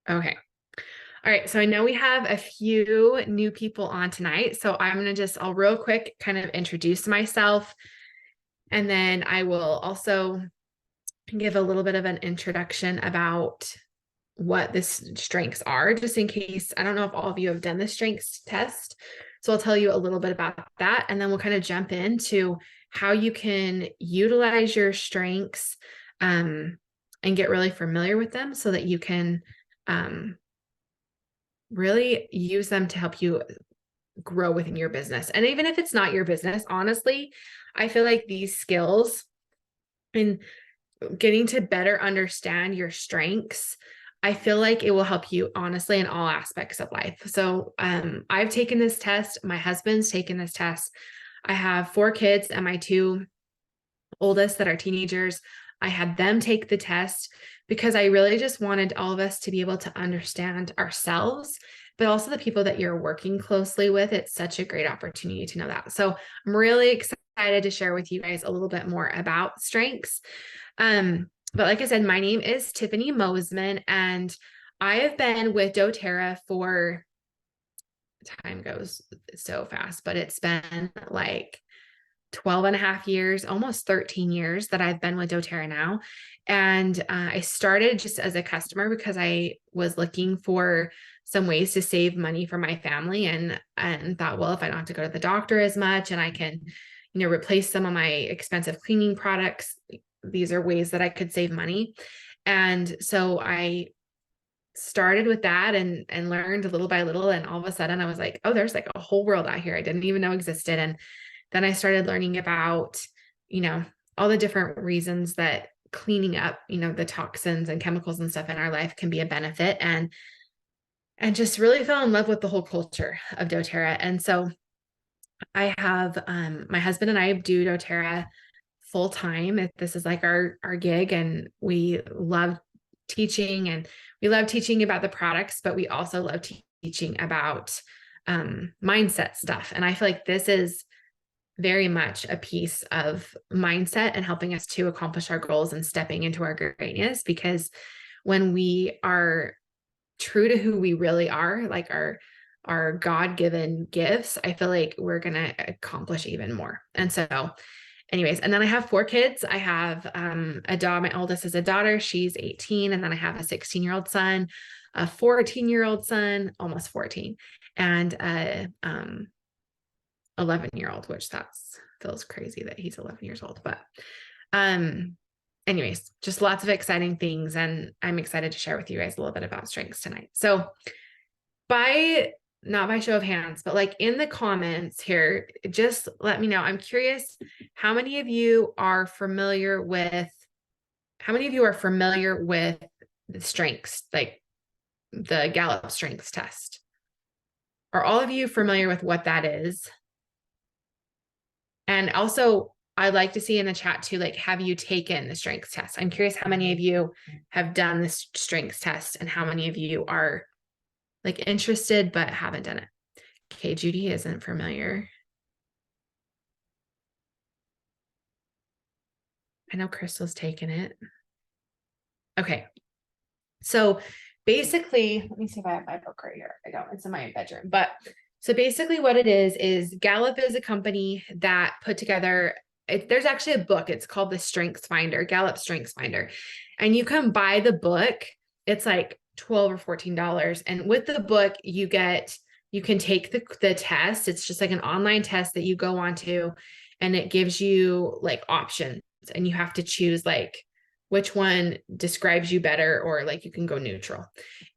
Okay. All right. So I know we have a few new people on tonight. So I'm going to I'll real quick kind of introduce myself. And then I will also give a little bit of an introduction about what the strengths are, just in case. I don't know if all of you have done the strengths test. So I'll tell you a little bit about that. And then we'll kind of jump into how you can utilize your strengths and get really familiar with them so that you can really use them to help you grow within your business. And even if it's not your business, honestly, I feel like these skills and getting to better understand your strengths, I feel like it will help you honestly in all aspects of life. So I've taken this test. My husband's taken this test. I have 4 kids, and my 2 oldest that are teenagers, I had them take the test because I really just wanted all of us to be able to understand ourselves, but also the people that you're working closely with. It's such a great opportunity to know that. So I'm really excited to share with you guys a little bit more about strengths. But like I said, my name is Tiffany Mosman, and I have been with doTERRA for, time goes so fast, but it's been like 12 and a half years, almost 13 years that I've been with doTERRA now. And I started just as a customer because I was looking for some ways to save money for my family, and thought, well, if I don't have to go to the doctor as much and I can, replace some of my expensive cleaning products, these are ways that I could save money. And so I started with that and learned little by little. And all of a sudden I was like, oh, there's like a whole world out here I didn't even know existed. And then I started learning about, all the different reasons that cleaning up, the toxins and chemicals and stuff in our life can be a benefit, and just really fell in love with the whole culture of doTERRA. And so I have my husband and I do doTERRA full time. This is like our gig, and we love teaching, and we love teaching about the products, but we also love teaching about mindset stuff. And I feel like this is very much a piece of mindset and helping us to accomplish our goals and stepping into our greatness, because when we are true to who we really are, like our God-given gifts, I feel like we're going to accomplish even more. And so anyways, and then I have 4 kids. I have a daughter. My oldest is a daughter. She's 18. And then I have a 16-year-old son, a 14-year-old son, almost 14, and a 11-year-old, which feels crazy that he's 11 years old. But anyways, just lots of exciting things. And I'm excited to share with you guys a little bit about strengths tonight. So not by show of hands, but like in the comments here, just let me know. I'm curious, how many of you are familiar with the strengths, like the Gallup strengths test? Are all of you familiar with what that is? And also, I'd like to see in the chat too, like, have you taken the strengths test? I'm curious how many of you have done this strengths test and how many of you are like interested but haven't done it. Okay, Judy isn't familiar. I know Crystal's taken it. Okay. So basically, let me see if I have my book right here. I don't, it's in my bedroom. But so basically what it is Gallup is a company that put together, there's actually a book. It's called the Strengths Finder, Gallup Strengths Finder. And you can buy the book. It's like $12 or $14. And with the book, you can take the test. It's just like an online test that you go onto, and it gives you like options, and you have to choose like which one describes you better, or like you can go neutral.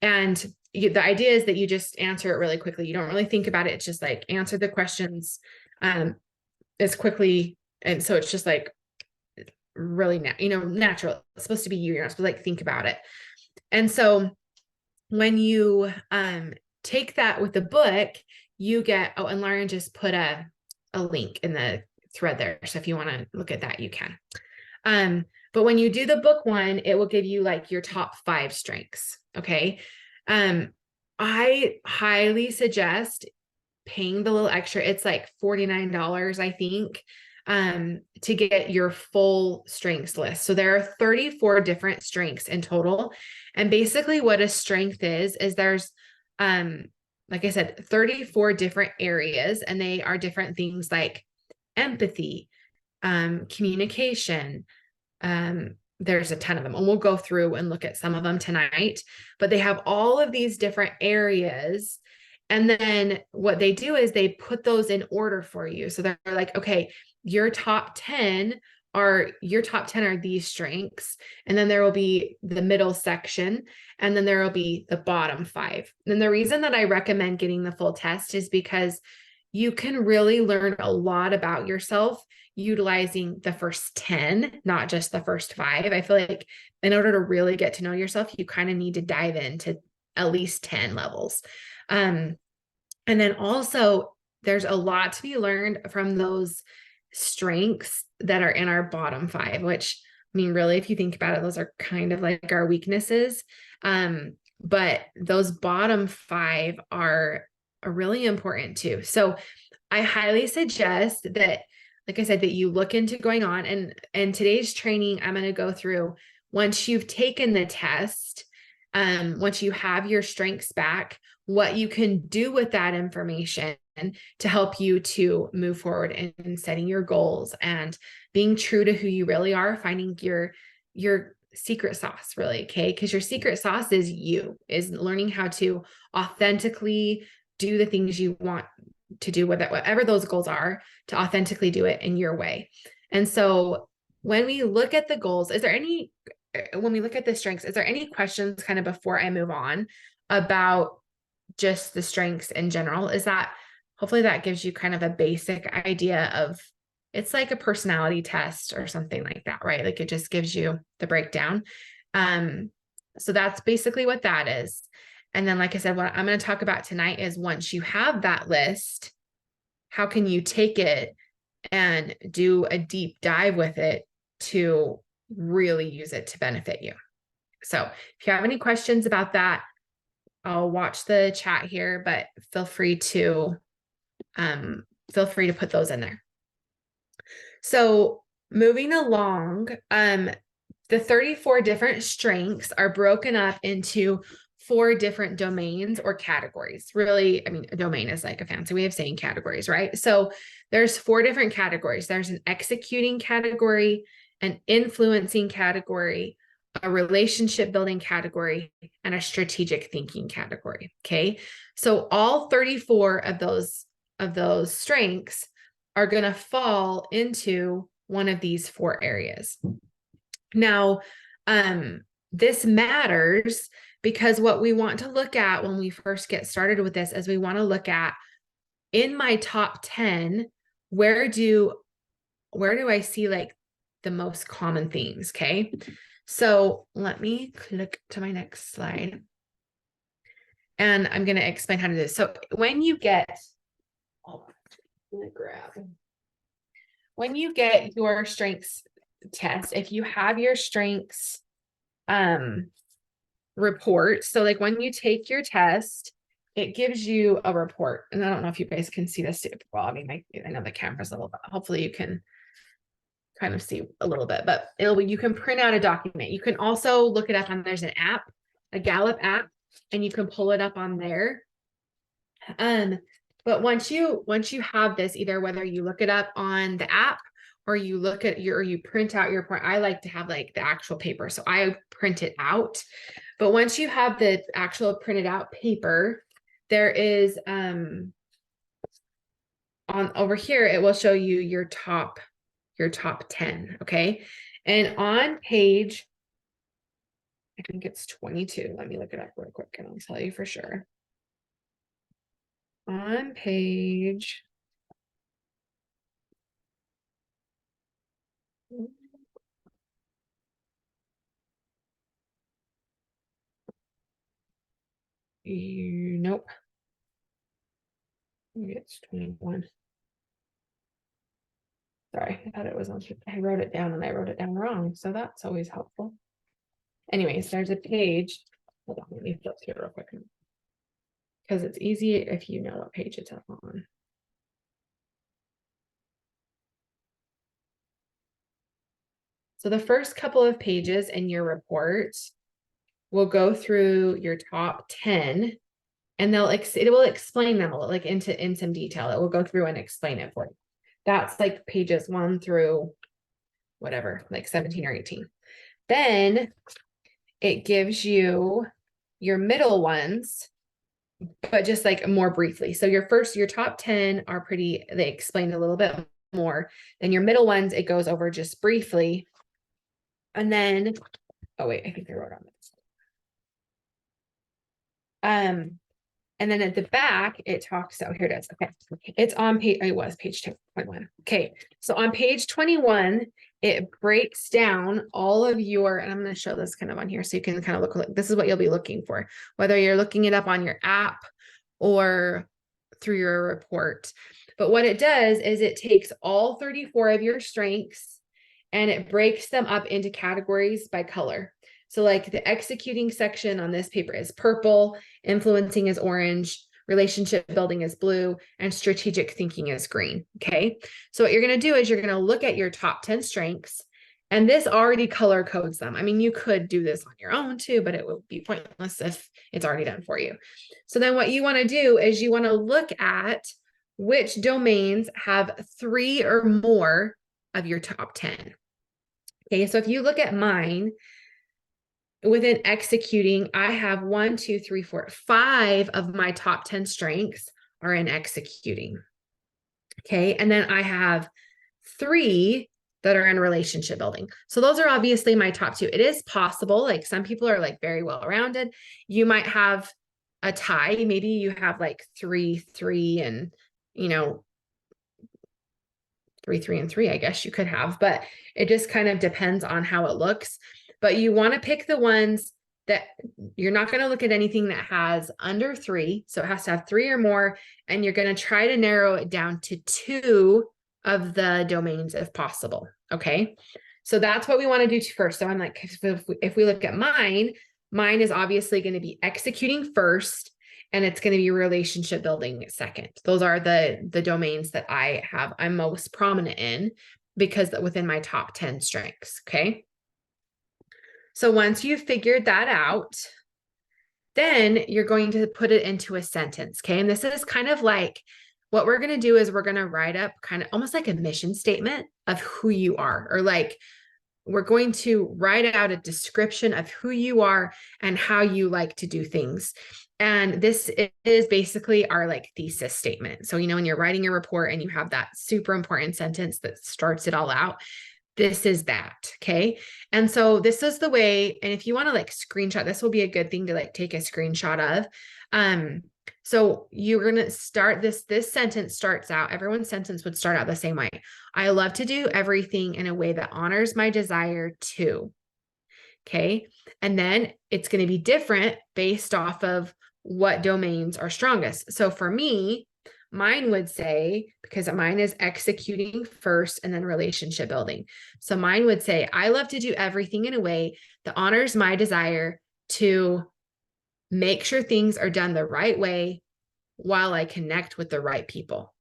And the idea is that you just answer it really quickly. You don't really think about it. It's just like answer the questions as quickly. And so it's just like really, natural. It's supposed to be you. You're not supposed to like think about it. And so when you take that with the book, you get, oh, and Lauren just put a link in the thread there. So if you want to look at that, you can. But when you do the book one, it will give you like your top 5 strengths. Okay. I highly suggest paying the little extra. It's like $49, I think. to get your full strengths list. So there are 34 different strengths in total. And basically what a strength is there's, like I said, 34 different areas, and they are different things like empathy, communication. There's a ton of them, and we'll go through and look at some of them tonight, but they have all of these different areas. And then what they do is they put those in order for you. So they're like, okay, your top 10 are these strengths. And then there will be the middle section, and then there will be the bottom 5. And the reason that I recommend getting the full test is because you can really learn a lot about yourself utilizing the first 10, not just the first 5. I feel like in order to really get to know yourself, you kind of need to dive into at least 10 levels. And then also there's a lot to be learned from those strengths that are in our bottom 5, which, I mean, really, if you think about it, those are kind of like our weaknesses. But those bottom 5 are really important too. So I highly suggest that, like I said, that you look into going on, and today's training, I'm going to go through once you've taken the test, once you have your strengths back, what you can do with that information to help you to move forward in setting your goals and being true to who you really are, finding your secret sauce, really. Okay. Because your secret sauce is learning how to authentically do the things you want to do with it, whatever those goals are, to authentically do it in your way. And so when we look at the goals, when we look at the strengths, is there any questions kind of before I move on about just the strengths in general? Hopefully that gives you kind of a basic idea of, it's like a personality test or something like that, right? Like it just gives you the breakdown. So that's basically what that is. And then, like I said, what I'm going to talk about tonight is once you have that list, how can you take it and do a deep dive with it to really use it to benefit you? So if you have any questions about that, I'll watch the chat here, but feel free to put those in there. So moving along, the 34 different strengths are broken up into 4 different domains or categories. Really, I mean, a domain is like a fancy way of saying categories, right? So there's 4 different categories. There's an executing category, an influencing category, a relationship building category, and a strategic thinking category. Okay. So all 34 of those strengths are going to fall into one of these 4 areas. Now, this matters because what we want to look at when we first get started with this is we want to look at, in my top 10, where do I see like the most common themes? Okay. So let me click to my next slide, and I'm going to explain how to do this. So when you get your strengths test, if you have your strengths report, so like when you take your test, it gives you a report. And I don't know if you guys can see this super well. I mean, I know the camera's a little bit, hopefully you can kind of see a little bit, but you can print out a document. You can also look it up on, there's an app, a Gallup app, and you can pull it up on there. But once you have this, either whether you look it up on the app or you print out your point, I like to have like the actual paper. So I print it out. But once you have the actual printed out paper, there is, on over here, it will show you your top 10. Okay. And on page, I think it's 22. Let me look it up real quick and I'll tell you for sure. On page, nope. Maybe it's 21. Sorry, I thought it was on, I wrote it down and I wrote it down wrong. So that's always helpful. Anyways, there's a page. Hold on, let me flip through real quick. Because it's easy if you know what page it's up on. So the first couple of pages in your report will go through your top 10, and it will explain them like in some detail. It will go through and explain it for you. That's like pages 1 through whatever, like 17 or 18. Then it gives you your middle ones, but just like more briefly. So your top 10 are they explain a little bit more. Then your middle ones, it goes over just briefly. And then, oh wait, I think I wrote on this. And then at the back, it talks, oh, here it is. Okay. It's on page, it was page 21. Okay. So on page 21, it breaks down all of your, and I'm going to show this kind of on here so you can kind of look like this is what you'll be looking for, whether you're looking it up on your app or through your report. But what it does is it takes all 34 of your strengths and it breaks them up into categories by color. So like the executing section on this paper is purple, influencing is orange, relationship building is blue, and strategic thinking is green. Okay. So what you're going to do is you're going to look at your top 10 strengths, and this already color codes them. I mean, you could do this on your own too, but it would be pointless if it's already done for you. So then what you want to do is you want to look at which domains have 3 or more of your top 10. Okay. So if you look at mine, within executing, I have 1, 2, 3, 4, 5 of my top 10 strengths are in executing. Okay. And then I have 3 that are in relationship building. So those are obviously my top 2. It is possible, like some people are like very well-rounded. You might have a tie. Maybe you have like 3, 3, and 3, 3, and 3, I guess you could have, but it just kind of depends on how it looks. But you want to pick the ones that you're not going to look at anything that has under 3. So it has to have 3 or more. And you're going to try to narrow it down to 2 of the domains if possible. Okay. So that's what we want to do first. So I'm like, if we look at mine is obviously going to be executing first, and it's going to be relationship building second. Those are the domains that I'm most prominent in because within my top 10 strengths. Okay. So once you've figured that out, then you're going to put it into a sentence. Okay. And this is kind of like what we're going to do is we're going to write up kind of almost like a mission statement of who you are, or like we're going to write out a description of who you are and how you like to do things. And this is basically our like thesis statement. So, when you're writing your report and you have that super important sentence that starts it all out, this is that. Okay. And so this is the way, and if you want to like screenshot, this will be a good thing to like take a screenshot of. So you're going to start this sentence starts out, everyone's sentence would start out the same way. I love to do everything in a way that honors my desire to. Okay. And then it's going to be different based off of what domains are strongest. So for me, mine would say, because mine is executing first and then relationship building. So mine would say, I love to do everything in a way that honors my desire to make sure things are done the right way while I connect with the right people.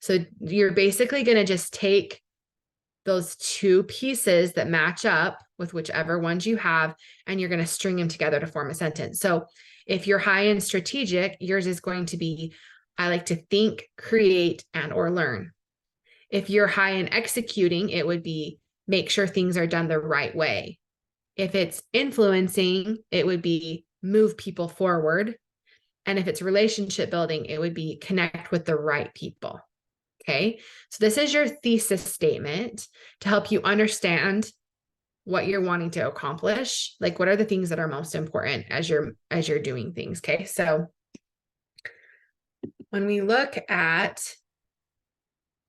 So you're basically going to just take those 2 pieces that match up with whichever ones you have, and you're going to string them together to form a sentence. So if you're high in strategic, yours is going to be, I like to think, create, and or learn. If you're high in executing, it would be make sure things are done the right way. If it's influencing, it would be move people forward. And if it's relationship building, it would be connect with the right people. Okay. So this is your thesis statement to help you understand what you're wanting to accomplish. Like, what are the things that are most important as you're doing things. Okay. So when we look at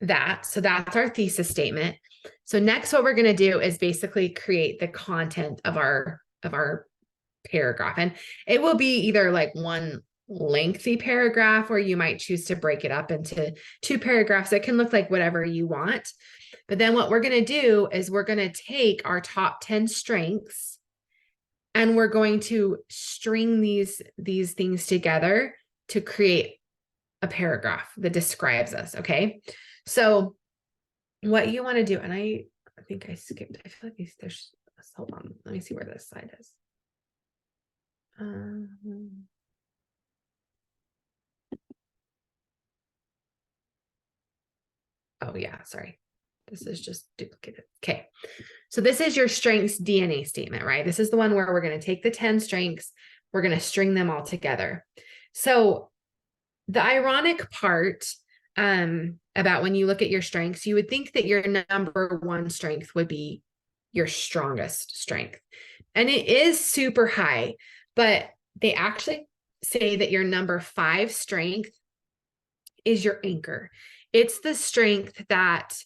that, so that's our thesis statement. So next, what we're going to do is basically create the content of our paragraph. And it will be either like one lengthy paragraph, or you might choose to break it up into 2 paragraphs. It can look like whatever you want. But then what we're going to do is we're going to take our top 10 strengths and we're going to string these things together to create a paragraph that describes us. Okay. So what you want to do, and I think I skipped. I feel like there's, hold on. Let me see where this slide is. Oh yeah, sorry. This is just duplicated. Okay. So this is your strengths DNA statement, right? This is the one where we're going to take the 10 strengths, we're going to string them all together. So the ironic part about when you look at your strengths, you would think that your number one strength would be your strongest strength. And it is super high, but they actually say that your number 5 strength is your anchor. It's the strength that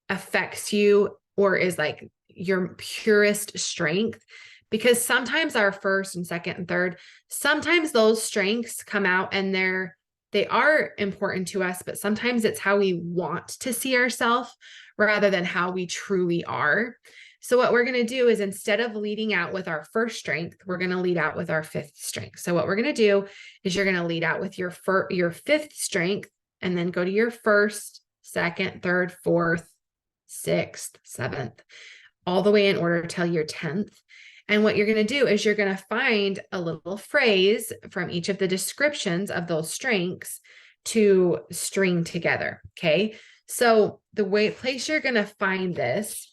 affects you or is like your purest strength, because sometimes our first and second and third, sometimes those strengths come out and they are important to us, but sometimes it's how we want to see ourselves rather than how we truly are. So what we're going to do is, instead of leading out with our first strength, we're going to lead out with our 5th strength. So what we're going to do is you're going to lead out with your 5th strength, and then go to your 1st, 2nd, 3rd, 4th, 6th, 7th, all the way in order till your 10th. And what you're going to do is you're going to find a little phrase from each of the descriptions of those strengths to string together. Okay. So the place you're going to find this,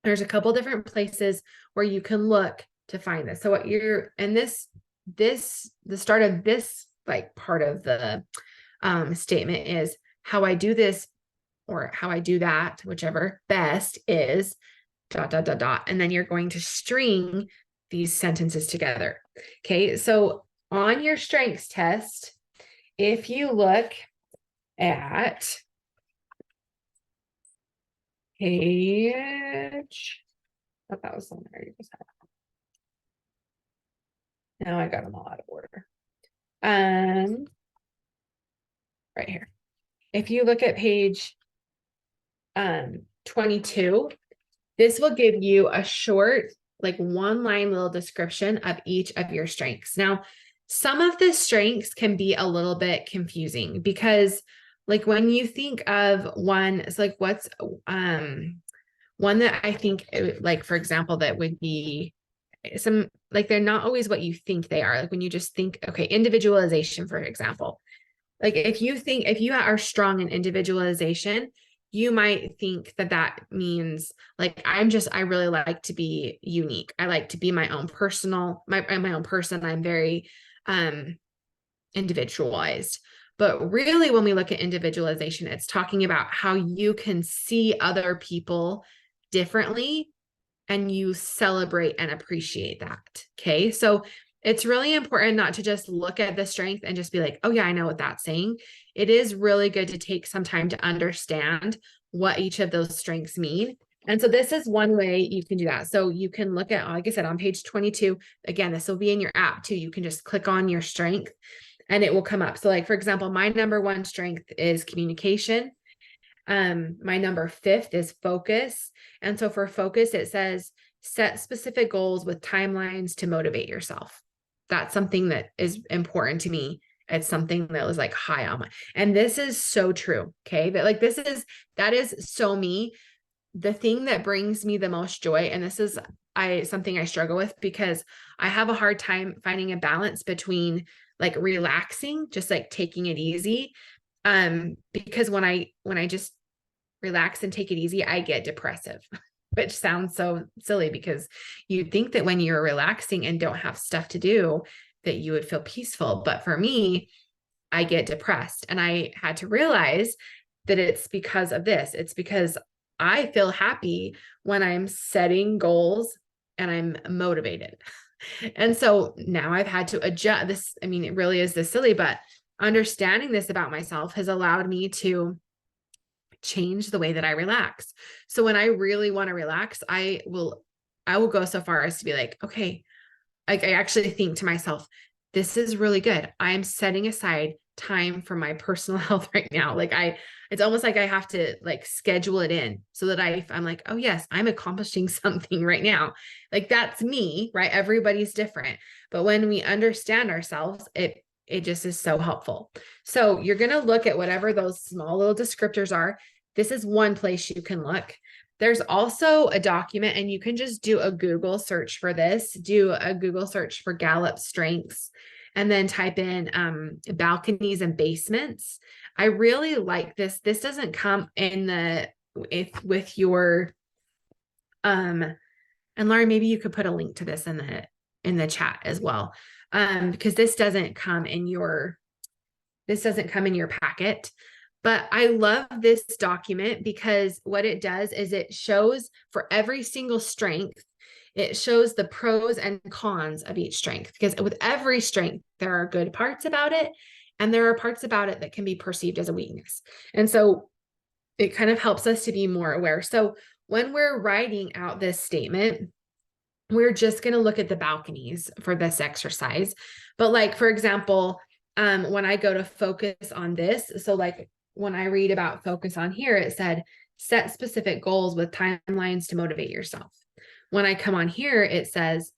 there's a couple different places where you can look to find this. So what you're, and the start of this like part of the statement is, how I do this or how I do that, whichever best is ... And then you're going to string these sentences together. Okay. So on your strengths test, if you look at page, I thought that was something I already just had. Now I got them all out of order. Right here. If you look at page 22, this will give you a short, like 1-line little description of each of your strengths. Now, some of the strengths can be a little bit confusing because, like, when you think of one, it's like, what's one that I think, like, for example, that would be some, like, they're not always what you think they are. Like when you just think, okay, individualization, for example. Like if you are strong in individualization, you might think that that means like, I really like to be unique. I like to be my own person. I'm very individualized. But really, when we look at individualization, it's talking about how you can see other people differently and you celebrate and appreciate that. Okay. So it's really important not to just look at the strength and just be like, oh yeah, I know what that's saying. It is really good to take some time to understand what each of those strengths mean. And so this is one way you can do that. So you can look at, like I said, on page 22, again, this will be in your app too. You can just click on your strength and it will come up. So like, for example, my number 1 strength is communication. My number 5th is focus. And so for focus, it says set specific goals with timelines to motivate yourself. That's something that is important to me. It's something that was like high on my, and this is so true. Okay. But like, that is so me. The thing that brings me the most joy, and this is something I struggle with because I have a hard time finding a balance between like relaxing, just like taking it easy. Because when I just relax and take it easy, I get depressive, which sounds so silly because you'd think that when you're relaxing and don't have stuff to do, that you would feel peaceful. But for me, I get depressed. And I had to realize that it's because of this. It's because I feel happy when I'm setting goals and I'm motivated. And so now I've had to adjust this. I mean, it really is this silly, but understanding this about myself has allowed me to change the way that I relax. So when I really want to relax, I will go so far as to be like, okay, I actually think to myself, this is really good. I'm setting aside time for my personal health right now. Like it's almost like I have to like schedule it in so that I'm like, oh yes, I'm accomplishing something right now. Like that's me, right? Everybody's different. But when we understand ourselves, it just is so helpful. So you're going to look at whatever those small little descriptors are. this is one place you can look. There's also a document, and you can just do a Google search for this, do a Google search for Gallup strengths, and then type in balconies and basements. I really like this. This doesn't come in with your, and Lauren, maybe you could put a link to this in the chat as well. Because this doesn't come in your packet. But I love this document because what it does is it shows for every single strength, it shows the pros and cons of each strength, because with every strength, there are good parts about it, and there are parts about it that can be perceived as a weakness. And so it kind of helps us to be more aware. So when we're writing out this statement, we're just going to look at the balconies for this exercise. But like, for example, when I go to focus on this, so like when I read about focus on here, it said, set specific goals with timelines to motivate yourself. When I come on here, it says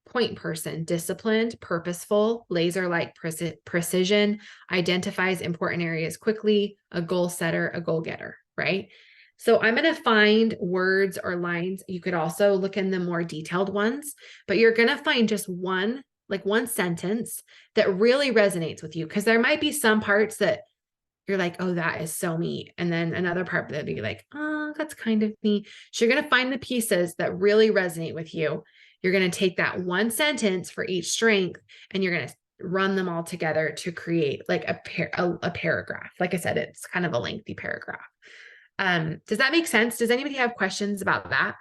point person, disciplined, purposeful, laser-like precision, identifies important areas quickly, a goal setter, a goal getter, right? So I'm going to find words or lines. You could also look in the more detailed ones, but you're going to find just one sentence that really resonates with you. Because there might be some parts that you're like, oh, that is so me. And then another part that'd be like, oh, that's kind of me. So you're going to find the pieces that really resonate with you. You're going to take that one sentence for each strength, and you're going to run them all together to create like a paragraph. Like I said, it's kind of a lengthy paragraph. Does that make sense? Does anybody have questions about that?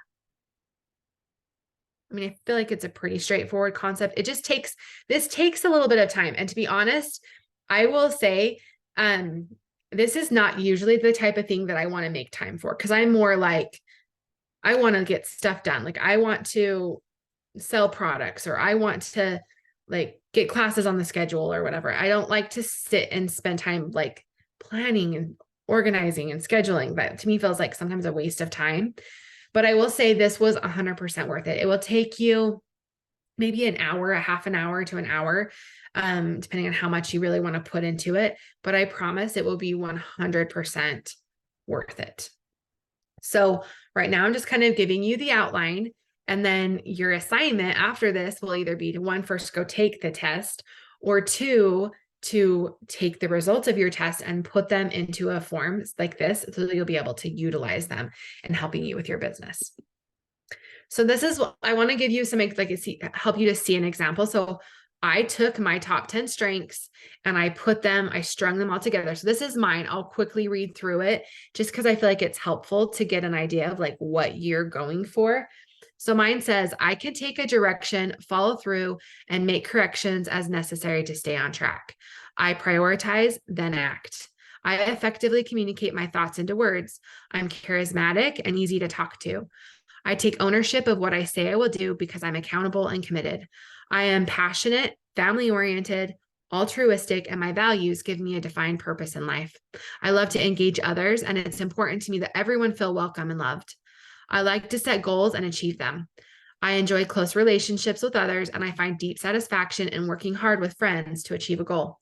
I mean, I feel like it's a pretty straightforward concept. This takes a little bit of time. And to be honest, I will say, this is not usually the type of thing that I want to make time for, because I'm more like, I want to get stuff done. Like I want to sell products, or I want to like get classes on the schedule or whatever. I don't like to sit and spend time like planning and organizing and scheduling. That to me feels like sometimes a waste of time. But I will say this was 100% worth it. It will take you maybe an hour, a half an hour to an hour, depending on how much you really want to put into it. But I promise it will be 100% worth it. So right now I'm just kind of giving you the outline, and then your assignment after this will either be to, one, first go take the test, or two, to take the results of your test and put them into a form like this, so that you'll be able to utilize them in helping you with your business. So this is what I want to give you some, help you to see an example. So I took my top 10 strengths and I strung them all together. So this is mine. I'll quickly read through it just because I feel like it's helpful to get an idea of like what you're going for. So mine says, I can take a direction, follow through, and make corrections as necessary to stay on track. I prioritize, then act. I effectively communicate my thoughts into words. I'm charismatic and easy to talk to. I take ownership of what I say I will do because I'm accountable and committed. I am passionate, family-oriented, altruistic, and my values give me a defined purpose in life. I love to engage others, and it's important to me that everyone feel welcome and loved. I like to set goals and achieve them. I enjoy close relationships with others, and I find deep satisfaction in working hard with friends to achieve a goal.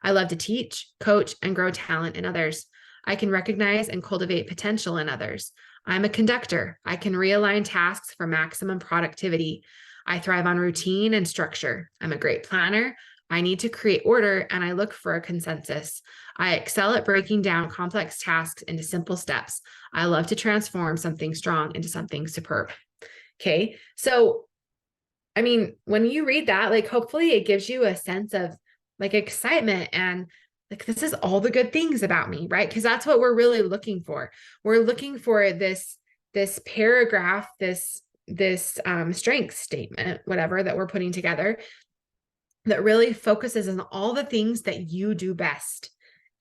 I love to teach, coach, and grow talent in others. I can recognize and cultivate potential in others. I'm a conductor. I can realign tasks for maximum productivity. I thrive on routine and structure. I'm a great planner. I need to create order, and I look for a consensus. I excel at breaking down complex tasks into simple steps. I love to transform something strong into something superb. Okay. So, I mean, when you read that, like, hopefully it gives you a sense of like excitement and like, this is all the good things about me, right? Because that's what we're really looking for. We're looking for this paragraph, this strength statement, whatever that we're putting together, that really focuses on all the things that you do best.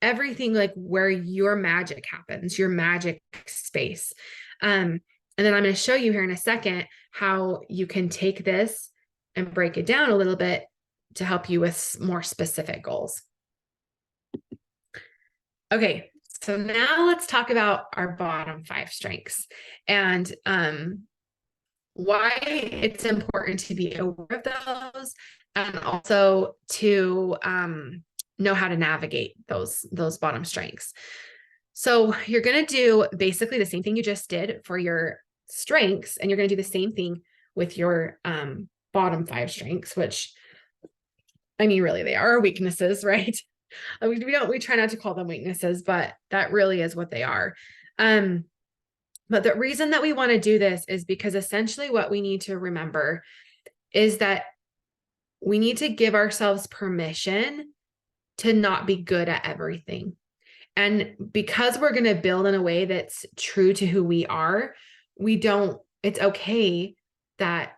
Everything like where your magic happens, your magic space. And then I'm going to show you here in a second how you can take this and break it down a little bit to help you with more specific goals. Okay, so now let's talk about our bottom 5 strengths and why it's important to be aware of those, and also to know how to navigate those bottom strengths. So you're going to do basically the same thing you just did for your strengths, and you're going to do the same thing with your bottom 5 strengths, which, I mean, really they are weaknesses, right? We try not to call them weaknesses, but that really is what they are. But the reason that we want to do this is because essentially what we need to remember is that we need to give ourselves permission to not be good at everything. And because we're going to build in a way that's true to who we are, it's okay that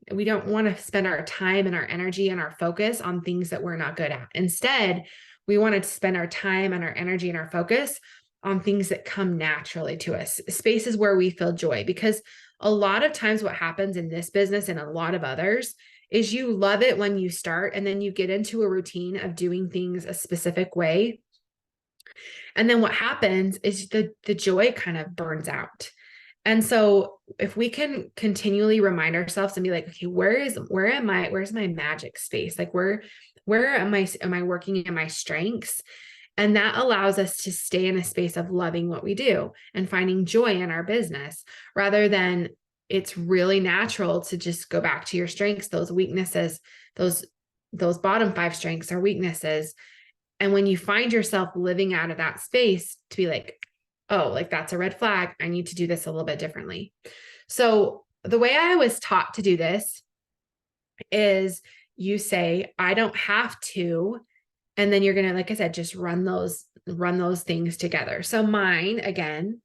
we don't want to spend our time and our energy and our focus on things that we're not good at. Instead, we want to spend our time and our energy and our focus on things that come naturally to us, spaces where we feel joy. Because a lot of times what happens in this business and a lot of others is you love it when you start, and then you get into a routine of doing things a specific way. And then what happens is the joy kind of burns out. And so if we can continually remind ourselves and be like, okay, where's my magic space? Like where am I working in my strengths? And that allows us to stay in a space of loving what we do and finding joy in our business, rather than it's really natural to just go back to your strengths, those weaknesses, those bottom 5 strengths are weaknesses. And when you find yourself living out of that space, to be like, oh, like that's a red flag. I need to do this a little bit differently. So the way I was taught to do this is you say, I don't have to. And then you're going to, like I said, just run those things together. So mine, again,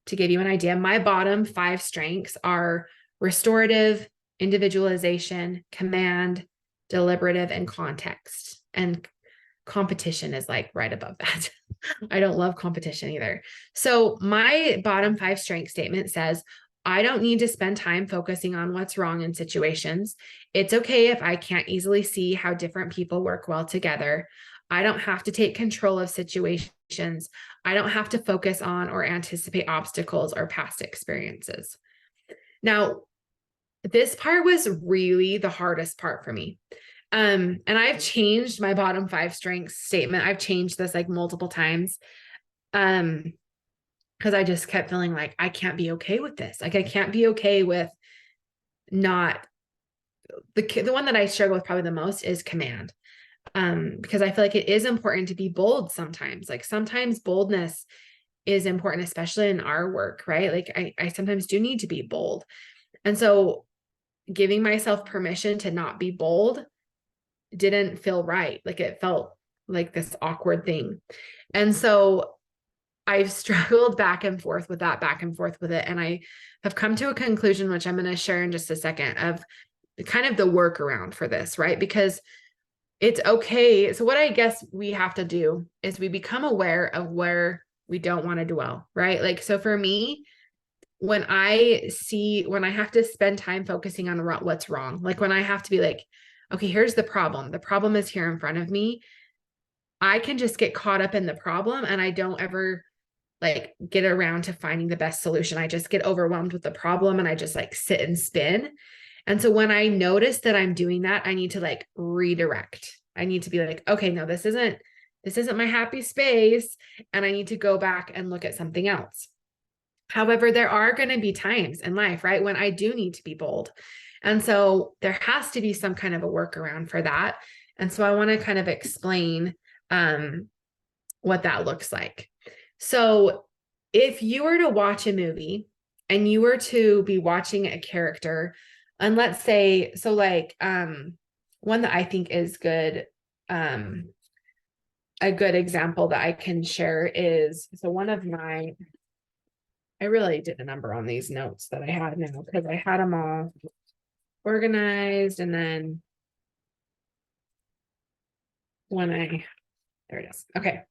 to give you an idea, my bottom 5 strengths are restorative, individualization, command, deliberative, and context. And competition is like right above that. I don't love competition either. So my bottom 5 strength statement says, I don't need to spend time focusing on what's wrong in situations. It's okay if I can't easily see how different people work well together. I don't have to take control of situations. I don't have to focus on or anticipate obstacles or past experiences. Now, this part was really the hardest part for me. And I've changed my bottom 5 strengths statement. I've changed this like multiple times. Because I just kept feeling like I can't be okay with this. Like I can't be okay with not the one that I struggle with probably the most is command. Because I feel like it is important to be bold sometimes. Like sometimes boldness is important, especially in our work, right? Like I sometimes do need to be bold. And so giving myself permission to not be bold didn't feel right. Like it felt like this awkward thing. And so I've struggled back and forth with it. And I have come to a conclusion, which I'm going to share in just a second, of kind of the workaround for this, right? Because it's okay. So what I guess we have to do is we become aware of where we don't want to dwell, right? Like, so for me, when I have to spend time focusing on what's wrong, like when I have to be like, okay, here's the problem. The problem is here in front of me. I can just get caught up in the problem and I don't ever like get around to finding the best solution. I just get overwhelmed with the problem and I just like sit and spin. And so when I notice that I'm doing that, I need to like redirect. I need to be like, okay, no, this isn't my happy space. And I need to go back and look at something else. However, there are going to be times in life, right, when I do need to be bold. And so there has to be some kind of a workaround for that. And so I want to kind of explain what that looks like. So if you were to watch a movie and you were to be watching a character, and let's say, so like one that I think is good, a good example that I can share is, so I really did a number on these notes that I had now because I had them all organized, and then there it is. Okay.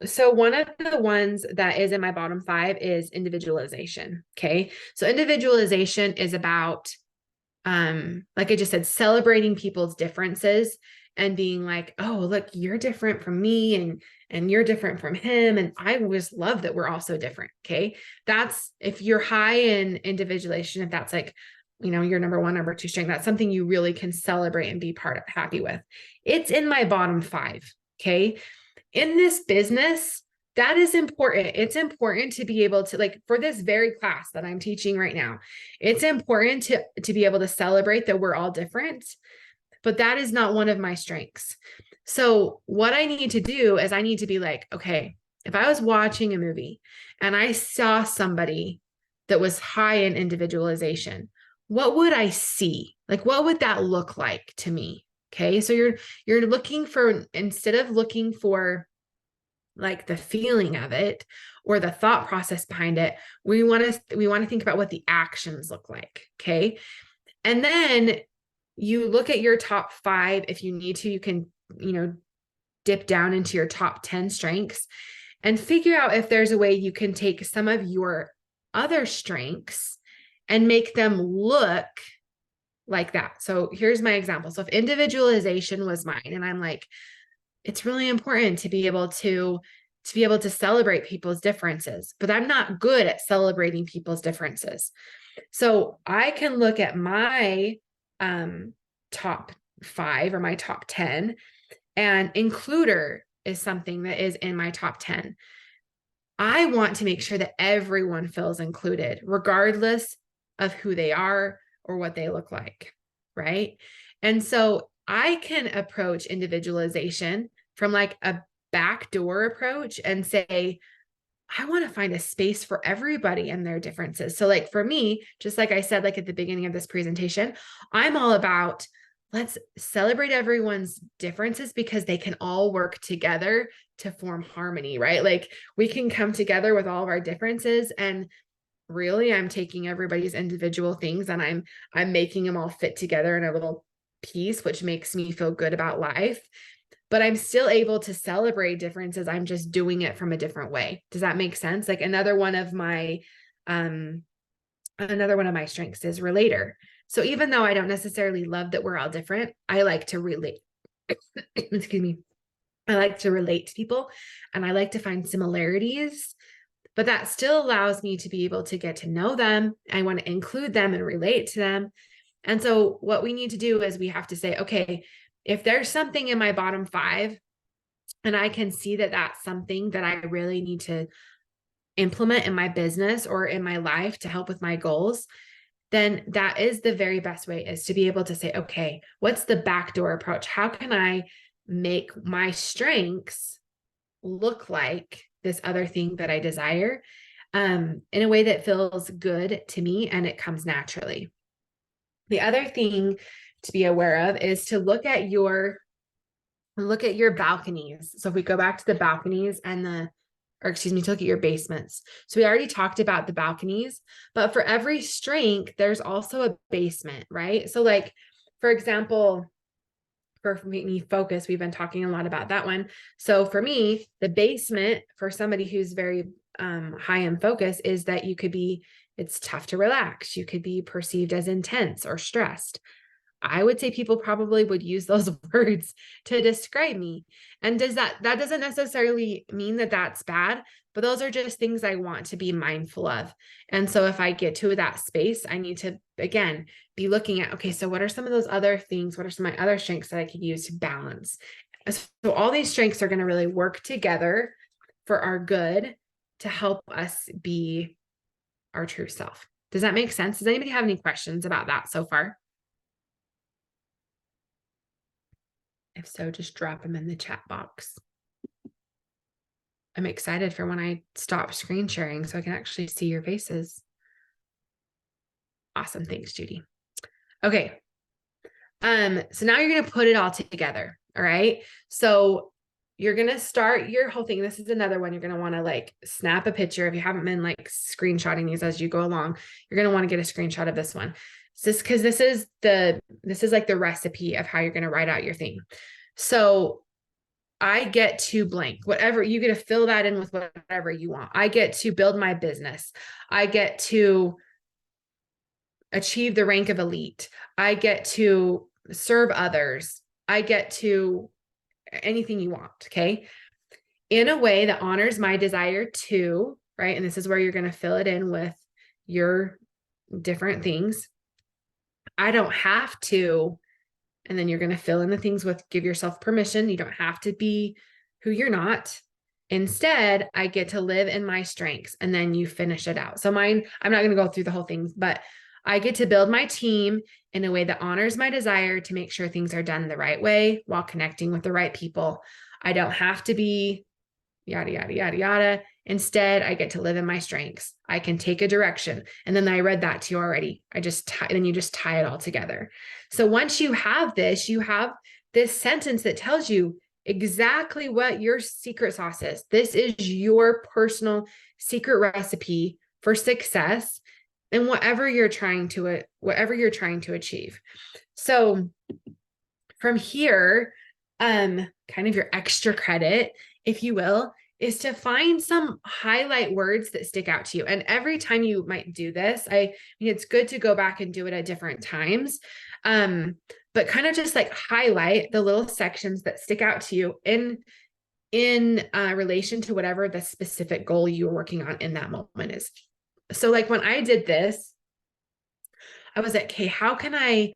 So one of the ones that is in my bottom 5 is individualization. Okay. So individualization is about, like I just said, celebrating people's differences and being like, oh, look, you're different from me and you're different from him. And I always love that we're all so different. Okay. That's, if you're high in individualization, if that's like, your number 1, number 2 strength, that's something you really can celebrate and be happy with. It's in my bottom 5. Okay. in this business, that is important. It's important to be able to, like, for this very class that I'm teaching right now, it's important to be able to celebrate that we're all different, but that is not one of my strengths. So what I need to do is I need to be like, okay, if I was watching a movie and I saw somebody that was high in individualization, what would I see? Like, what would that look like to me? Okay. So you're looking for, instead of looking for like the feeling of it or the thought process behind it, we want to think about what the actions look like. Okay. And then you look at your top 5. If you need to, you can, dip down into your top 10 strengths and figure out if there's a way you can take some of your other strengths and make them look like that. So here's my example. So if individualization was mine, and I'm like, it's really important to be able to celebrate people's differences, but I'm not good at celebrating people's differences. So I can look at my top 5 or my top 10, and includer is something that is in my top 10. I want to make sure that everyone feels included, regardless of who they are or what they look like, right? And so I can approach individualization from like a backdoor approach and say, I want to find a space for everybody and their differences. So like for me, just like I said, like at the beginning of this presentation, I'm all about, let's celebrate everyone's differences because they can all work together to form harmony, right? Like we can come together with all of our differences, and really I'm taking everybody's individual things and I'm making them all fit together in a little piece, which makes me feel good about life. But I'm still able to celebrate differences. I'm just doing it from a different way. Does that make sense? Like another one of my strengths is relator. So even though I don't necessarily love that we're all different, I like to relate. Excuse me. I like to relate to people and I like to find similarities, but that still allows me to be able to get to know them. I want to include them and relate to them. And so what we need to do is we have to say, okay, if there's something in my bottom 5 and I can see that that's something that I really need to implement in my business or in my life to help with my goals, then that is the very best way, is to be able to say, okay, what's the backdoor approach? How can I make my strengths look like this other thing that I desire in a way that feels good to me and it comes naturally? The other thing to be aware of is to look at your balconies. So if we go back to the balconies and to look at your basements. So we already talked about the balconies, but for every strength, there's also a basement, right? So like, for example, for me, focus, we've been talking a lot about that one. So for me, the basement for somebody who's very high in focus is that it's tough to relax. You could be perceived as intense or stressed. I would say people probably would use those words to describe me. And that doesn't necessarily mean that that's bad, but those are just things I want to be mindful of. And so if I get to that space, I need to, again, be looking at, okay, so what are some of those other things? What are some of my other strengths that I could use to balance? So all these strengths are going to really work together for our good to help us be our true self. Does that make sense? Does anybody have any questions about that so far? If so, just drop them in the chat box. I'm excited for when I stop screen sharing so I can actually see your faces. Awesome. Thanks, Judy. Okay. So now you're going to put it all together. All right. So you're going to start your whole thing. This is another one. You're going to want to like snap a picture. If you haven't been like screenshotting these as you go along, you're going to want to get a screenshot of this one. Because this is like the recipe of how you're going to write out your thing. So I get to blank, whatever, you get to fill that in with whatever you want. I get to build my business. I get to achieve the rank of elite. I get to serve others. I get to anything you want. Okay. In a way that honors my desire to, right? And this is where you're going to fill it in with your different things. I don't have to. And then you're going to fill in the things with, give yourself permission. You don't have to be who you're not. Instead, I get to live in my strengths, and then you finish it out. So mine, I'm not going to go through the whole thing, but I get to build my team in a way that honors my desire to make sure things are done the right way while connecting with the right people. I don't have to be yada, yada, yada, yada. Instead, I get to live in my strengths. I can take a direction. And then I read that to you already. Then you just tie it all together. So once you have this sentence that tells you exactly what your secret sauce is. This is your personal secret recipe for success and whatever you're trying to achieve. So from here, kind of your extra credit, if you will, is to find some highlight words that stick out to you. And every time you might do this, I mean, it's good to go back and do it at different times. But kind of just like highlight the little sections that stick out to you in relation to whatever the specific goal you were working on in that moment is. So like when I did this, I was like, okay, how can I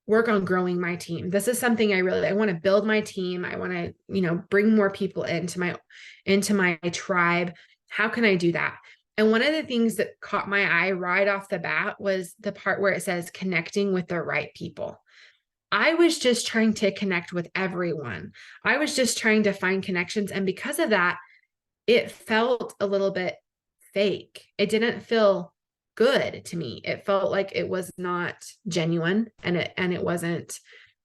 work on growing my team? This is something I want to build my team. I want to, bring more people into my tribe. How can I do that? And one of the things that caught my eye right off the bat was the part where it says connecting with the right people. I was just trying to connect with everyone. I was just trying to find connections. And because of that, it felt a little bit fake. It didn't feel good to me. It felt like it was not genuine and it wasn't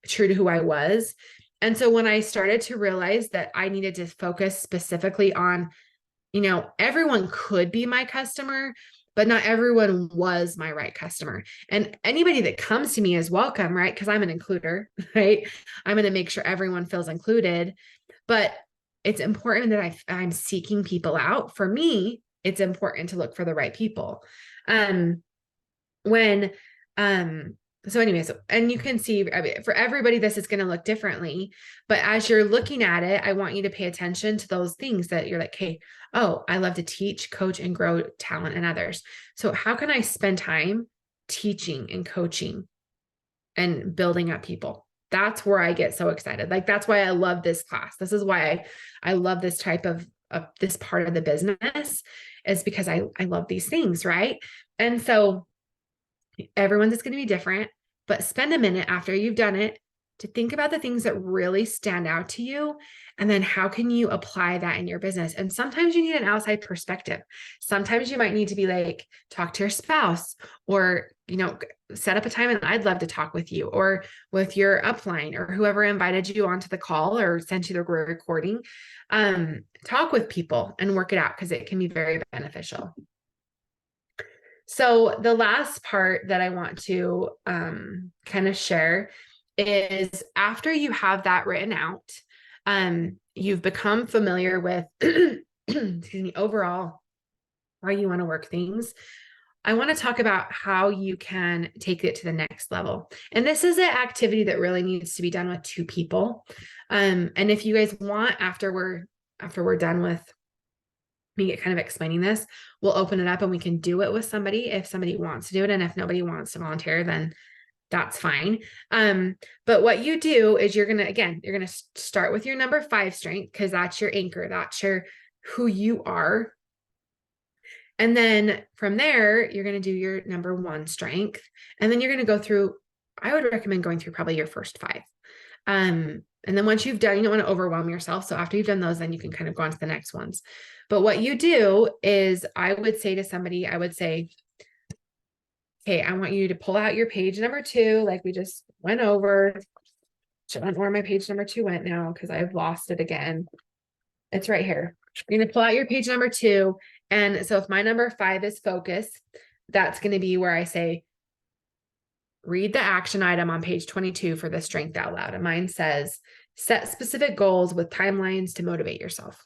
true to who I was. And so when I started to realize that I needed to focus specifically on, everyone could be my customer, but not everyone was my right customer. And anybody that comes to me is welcome, right? Because I'm an includer, right? I'm going to make sure everyone feels included. But it's important that I'm seeking people out. For me, it's important to look for the right people. So anyways, and you can see, for everybody, this is going to look differently, but as you're looking at it, I want you to pay attention to those things that you're like, hey, oh, I love to teach, coach, and grow talent in others. So how can I spend time teaching and coaching and building up people? That's where I get so excited. Like, that's why I love this class. This is why I love this type of this part of the business, is because I love these things. Right. And so everyone's is going to be different, but spend a minute after you've done it to think about the things that really stand out to you. And then how can you apply that in your business? And sometimes you need an outside perspective. Sometimes you might need to be like, talk to your spouse, or, set up a time and I'd love to talk with you, or with your upline, or whoever invited you onto the call or sent you the recording. Talk with people and work it out, because it can be very beneficial. So the last part that I want to kind of share is, after you have that written out, you've become familiar with, overall, how you want to work things. I want to talk about how you can take it to the next level. And this is an activity that really needs to be done with two people. And if you guys want, after we're done with me kind of explaining this, we'll open it up and we can do it with somebody if somebody wants to do it. And if nobody wants to volunteer, then that's fine. But what you do is you're going to start with your number 5 strength, because that's your anchor. That's who you are. And then from there, you're going to do your number 1 strength. And then you're going to go through, I would recommend going through probably your first 5. And then once you've done, you don't want to overwhelm yourself. So after you've done those, then you can kind of go on to the next ones. But what you do is, I would say to somebody, okay, I want you to pull out your page number 2, like we just went over. I don't know where my page number 2 went now, because I've lost it again. It's right here. You're going to pull out your page number 2. And so if my number 5 is focus, that's going to be where I say, read the action item on page 22 for the strength out loud. And mine says, set specific goals with timelines to motivate yourself.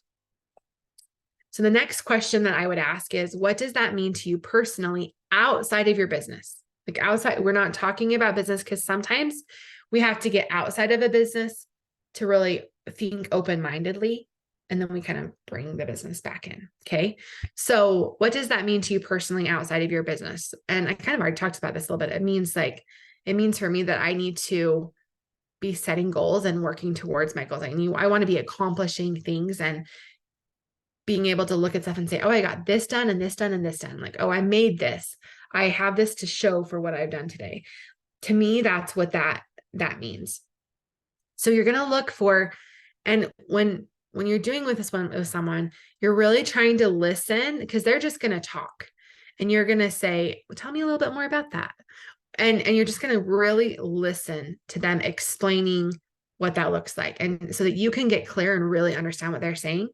So the next question that I would ask is, what does that mean to you personally outside of your business? Like outside, we're not talking about business, because sometimes we have to get outside of a business to really think open-mindedly. And then we kind of bring the business back in. Okay. So what does that mean to you personally outside of your business? And I kind of already talked about this a little bit. It means for me that I need to be setting goals and working towards my goals. I want to be accomplishing things and being able to look at stuff and say, oh, I got this done and this done and this done. Like, oh, I made this. I have this to show for what I've done today. To me, that's what that means. So you're going to look for, and when you're doing with this one with someone, you're really trying to listen, because they're just going to talk, and you're going to say, well, tell me a little bit more about that. And you're just going to really listen to them explaining what that looks like. And so that you can get clear and really understand what they're saying.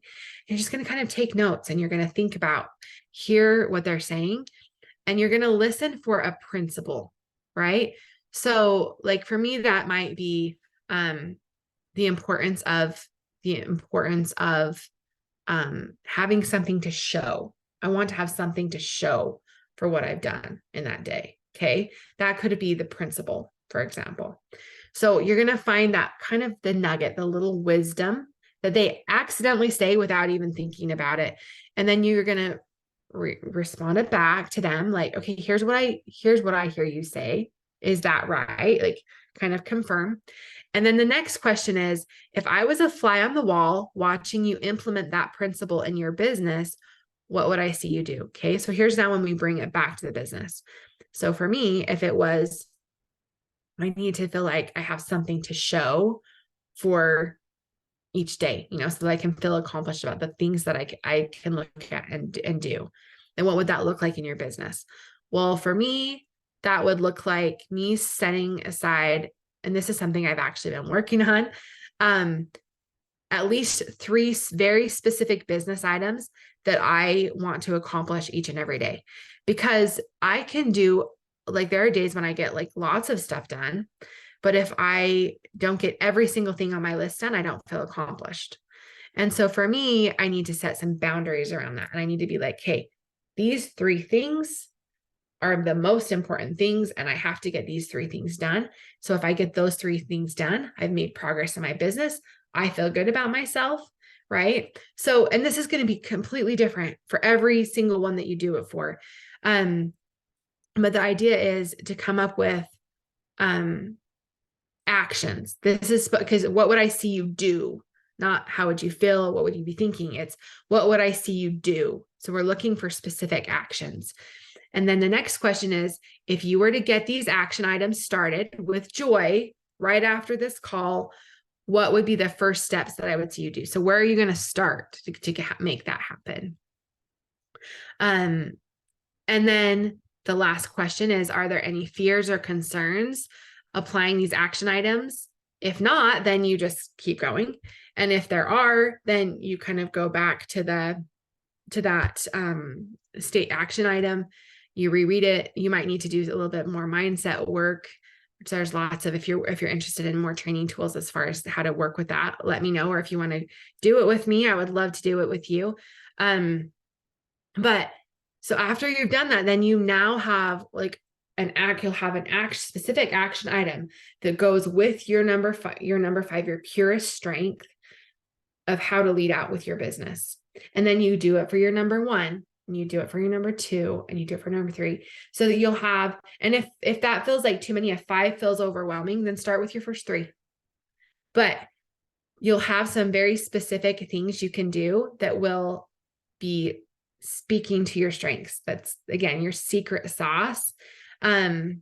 You're just going to kind of take notes, and you're going to think about, hear what they're saying, and you're going to listen for a principle, right? So like for me, that might be the importance of having something to show. I want to have something to show for what I've done in that day. Okay. That could be the principle, for example. So you're going to find that kind of the nugget, the little wisdom that they accidentally say without even thinking about it. And then you're going to respond it back to them. Like, okay, here's what I hear you say. Is that right? Like, kind of confirm. And then the next question is, if I was a fly on the wall watching you implement that principle in your business, what would I see you do? Okay. So here's now when we bring it back to the business. So for me, if it was, I need to feel like I have something to show for each day, so that I can feel accomplished about the things that I can look at and do. And what would that look like in your business? Well, for me, that would look like me setting aside, and this is something I've actually been working on, at least 3 very specific business items that I want to accomplish each and every day. Because I can do, like, there are days when I get like lots of stuff done, but if I don't get every single thing on my list done, I don't feel accomplished. And so for me, I need to set some boundaries around that. And I need to be like, hey, these 3 things are the most important things, and I have to get these 3 things done. So if I get those 3 things done, I've made progress in my business. I feel good about myself, right? So, and this is going to be completely different for every single one that you do it for. But the idea is to come up with actions. This is because what would I see you do? Not how would you feel? What would you be thinking? It's what would I see you do? So we're looking for specific actions. And then the next question is, if you were to get these action items started with joy right after this call, what would be the first steps that I would see you do? So where are you going to start to make that happen? And then the last question is, are there any fears or concerns applying these action items? If not, then you just keep going. And if there are, then you kind of go back to that state action item. You reread it. You might need to do a little bit more mindset work. So there's lots of, if you're interested in more training tools as far as how to work with that, let me know. Or if you want to do it with me, I would love to do it with you. But so after you've done that, then you now have like you'll have an specific action item that goes with your number 5, your purest strength of how to lead out with your business. And then you do it for your number 1, and you do it for your number 2, and you do it for number 3, so that you'll have, and if that feels like too many, if 5 feels overwhelming, then start with your first 3. But you'll have some very specific things you can do that will be speaking to your strengths. That's, again, your secret sauce, to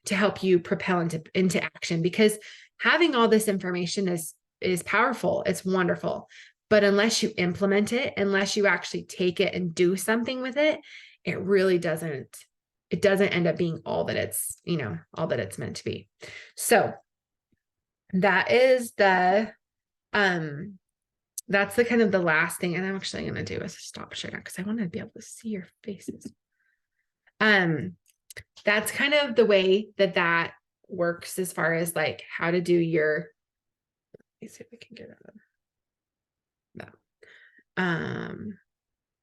help you propel into action, because having all this information is powerful. It's wonderful. But unless you implement it, unless you actually take it and do something with it, it really doesn't end up being all that it's meant to be. So that is that's the kind of the last thing. And I'm actually going to do is stop sharing because I want to be able to see your faces. That's kind of the way that works as far as like how to do your, let me see if we can get out of that.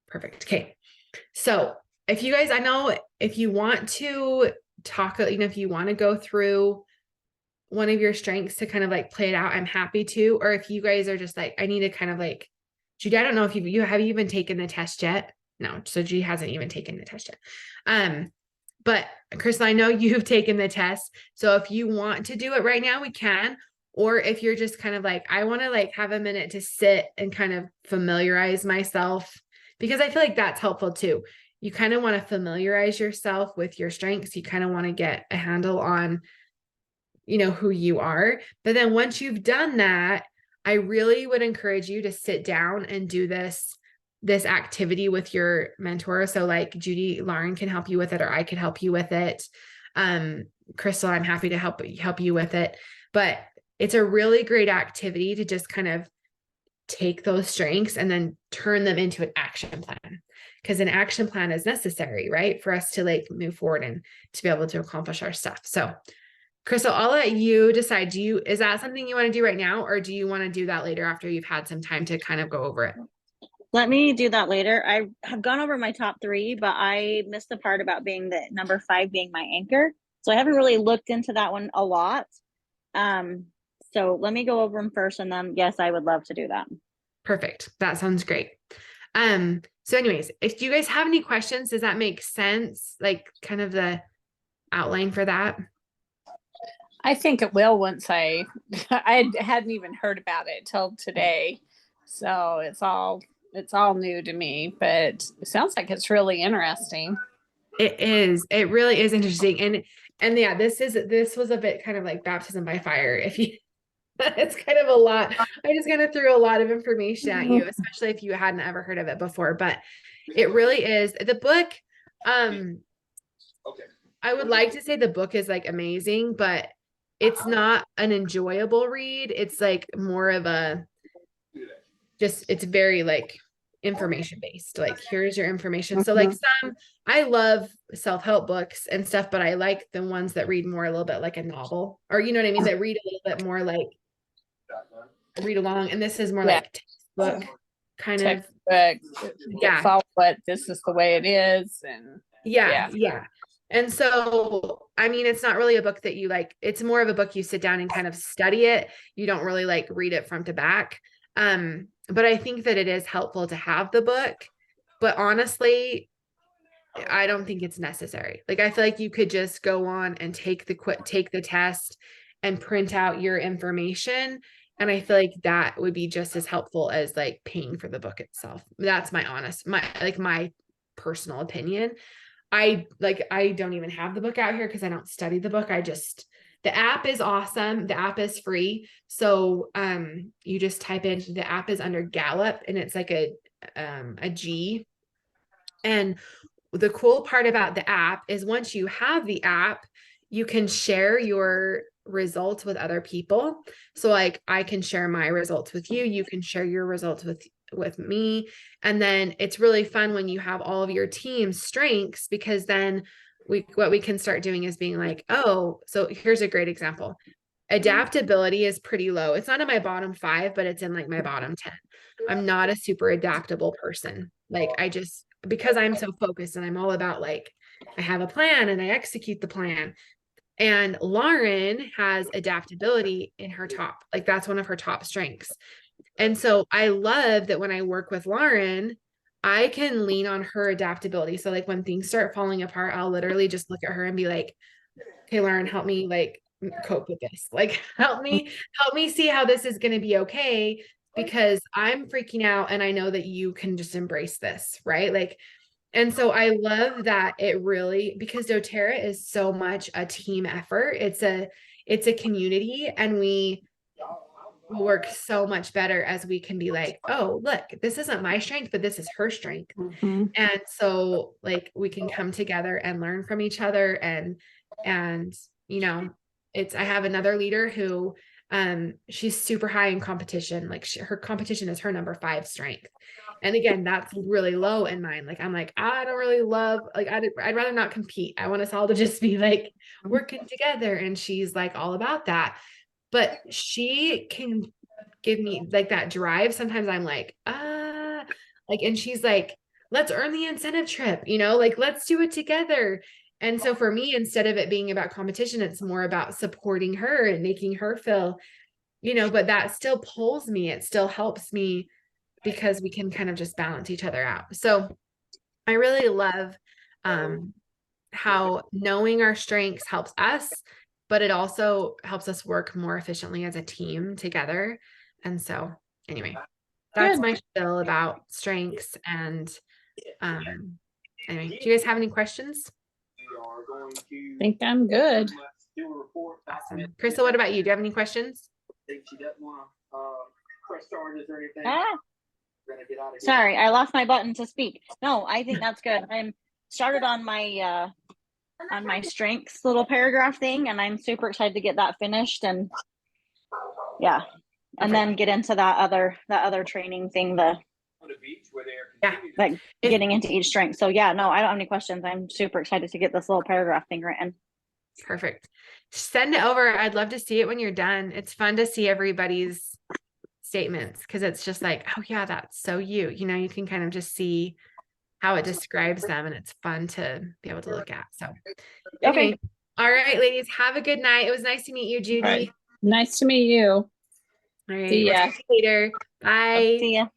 Perfect. Okay. So if you guys, I know if you want to talk, if you want to go through one of your strengths to kind of like play it out, I'm happy to. Or if you guys are just like, I need to kind of like, Judy, I don't know if you have even taken the test yet. No, so Judy hasn't even taken the test yet. But Crystal, I know you've taken the test. So if you want to do it right now, we can, or if you're just kind of like, I want to like have a minute to sit and kind of familiarize myself, because I feel like that's helpful too. You kind of want to familiarize yourself with your strengths. You kind of want to get a handle on, who you are. But then once you've done that, I really would encourage you to sit down and do this activity with your mentor. So like Judy, Lauren can help you with it, or I could help you with it. Crystal, I'm happy to help you with it. But it's a really great activity to just kind of take those strengths and then turn them into an action plan, because an action plan is necessary, right? For us to like move forward and to be able to accomplish our stuff. So Crystal, I'll let you decide. Is that something you want to do right now, or do you want to do that later after you've had some time to kind of go over it? Let me do that later. I have gone over my top 3, but I missed the part about being the number 5 being my anchor. So I haven't really looked into that one a lot. So let me go over them first, and then yes, I would love to do that. Perfect. That sounds great. So anyways, if you guys have any questions, does that make sense? Like kind of the outline for that? I think it will once I hadn't even heard about it till today. So it's all new to me, but it sounds like it's really interesting. It is. It really is interesting. And yeah, this was a bit kind of like baptism by fire. It's kind of a lot. I just kind of threw a lot of information at you, especially if you hadn't ever heard of it before, but it really is. The book, okay. I would like to say the book is like amazing, but it's not an enjoyable read. It's like more of it's very like information based. Like, here's your information. So like I love self-help books and stuff, but I like the ones that read more a little bit like a novel, or you know what I mean? That read a little bit more like read along. And this is more like textbook kind of. Yeah. Follow it. This is the way it is. And yeah. And so, I mean, it's not really a book that you like, it's more of a book you sit down and kind of study it. You don't really like read it front to back. But I think that it is helpful to have the book, but honestly, I don't think it's necessary. Like, I feel like you could just go on and take the test and print out your information. And I feel like that would be just as helpful as like paying for the book itself. That's my personal opinion. I don't even have the book out here because I don't study the book. The app is awesome. The app is free. So you just type in, the app is under Gallup, and it's like a G. And the cool part about the app is once you have the app, you can share your results with other people. So like I can share my results with you. You can share your results with me. And then it's really fun when you have all of your team's strengths, because then what we can start doing is being like, oh, so here's a great example. Adaptability is pretty low. It's not in my bottom 5, but it's in like my bottom 10. I'm not a super adaptable person. Like because I'm so focused and I'm all about like, I have a plan and I execute the plan. And Lauren has adaptability in her top, like that's one of her top strengths. And so I love that when I work with Lauren, I can lean on her adaptability. So like when things start falling apart, I'll literally just look at her and be like, okay, Lauren, help me like cope with this. Like help me see how this is going to be okay, because I'm freaking out and I know that you can just embrace this, right? Like, and so I love that it really, because doTERRA is so much a team effort. It's a community, and we work so much better as we can be like, oh, look, this isn't my strength, but this is her strength. And so like we can come together and learn from each other. And I have another leader who she's super high in competition. Like her competition is her number 5 strength. And again, that's really low in mine. Like, I'm like, I don't really love, like, I'd rather not compete. I want us all to just be like working together. And she's like all about that. But she can give me like that drive. Sometimes I'm like, and she's like, let's earn the incentive trip, like, let's do it together. And so for me, instead of it being about competition, it's more about supporting her and making her feel, but that still pulls me. It still helps me, because we can kind of just balance each other out. So I really love how knowing our strengths helps us, but it also helps us work more efficiently as a team together. And so anyway, that's Good. my spiel about strengths. And anyway, do you guys have any questions? I think I'm good. Awesome. Crystal, what about you? Do you have any questions? Ah, sorry, I lost my button to speak. No, I think that's good. I'm started on my strengths little paragraph thing, and I'm super excited to get that finished. And yeah, and then get into that other training thing, like getting into each strength. So yeah, no, I don't have any questions. I'm super excited to get this little paragraph thing written. Perfect. Send it over. I'd love to see it when you're done. It's fun to see everybody's statements because it's just like, oh yeah, that's so you. You know, you can kind of just see how it describes them, and it's fun to be able to look at. So anyway, Okay. all right, ladies, have a good night. It was nice to meet you, Judy. All right. Nice to meet you. All right, See we'll ya. see you later. Bye. See ya.